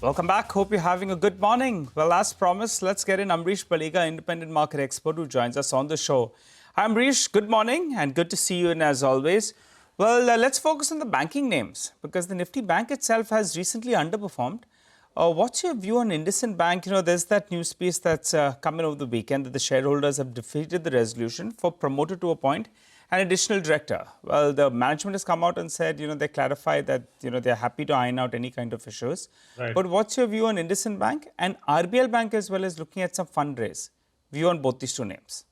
Welcome back. Hope you're having a good morning. Well, as promised, let's get in Ambareesh Baliga, independent market expert who joins us on the show. Hi, Ambareesh. Good morning and good to see you in as always. Well, let's focus on the banking names because the Nifty Bank itself has recently underperformed. What's your view on IndusInd Bank? There's that news piece that's coming over the weekend that the shareholders have defeated the resolution for promoter to appoint an additional director. Well, the management has come out and said, they clarified that, they're happy to iron out any kind of issues. Right. But what's your view on IndusInd Bank and RBL Bank as well as looking at some fundraise? View on both these two names.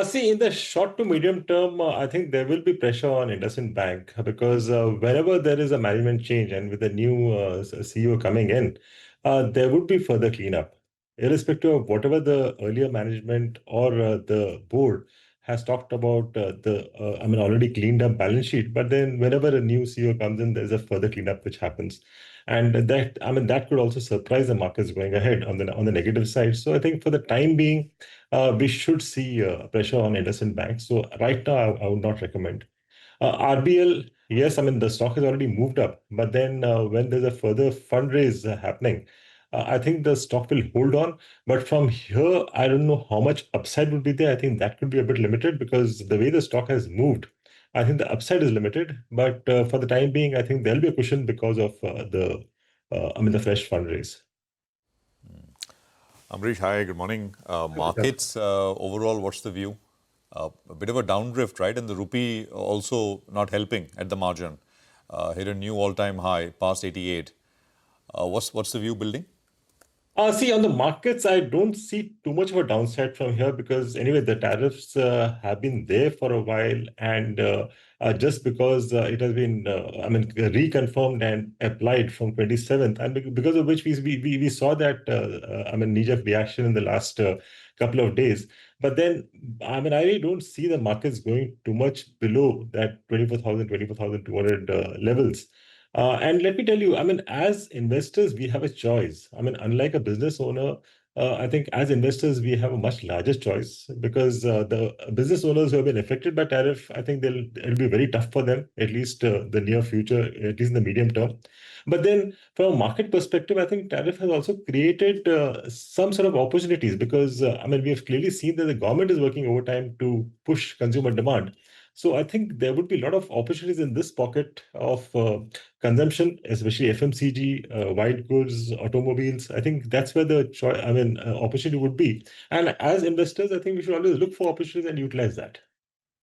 See, in the short to medium term, I think there will be pressure on IndusInd Bank because whenever there is a management change and with a new CEO coming in, there would be further cleanup, irrespective of whatever the earlier management or the board has talked about already cleaned up balance sheet. But then whenever a new CEO comes in, there's a further cleanup which happens. And that could also surprise the markets going ahead on the negative side. So I think for the time being, we should see pressure on IndusInd Bank. So right now, I would not recommend. RBL, yes, the stock has already moved up, but then when there's a further fundraise happening, I think the stock will hold on. But from here, I don't know how much upside would be there. I think that could be a bit limited because the way the stock has moved, I think the upside is limited. But for the time being, I think there'll be a cushion because of the fresh fundraise. Ambareesh, hi, good morning. Markets, overall, what's the view? A bit of a downdrift, right? And the rupee also not helping at the margin. Hit a new all-time high, past 88. What's the view building? See, on the markets, I don't see too much of a downside from here because anyway, the tariffs have been there for a while, and just because it has been, reconfirmed and applied from 27th, and because of which we saw that, knee-jerk reaction in the last couple of days. But then, I really don't see the markets going too much below that 24,200 levels. And let me tell you, as investors, we have a choice. Unlike a business owner, I think as investors, we have a much larger choice because the business owners who have been affected by tariff, I think it'll be very tough for them, at least the near future, at least in the medium term. But then from a market perspective, I think tariff has also created some sort of opportunities because, we have clearly seen that the government is working overtime to push consumer demand. So I think there would be a lot of opportunities in this pocket of consumption, especially FMCG, white goods, automobiles. I think that's where the opportunity would be. And as investors, I think we should always look for opportunities and utilize that.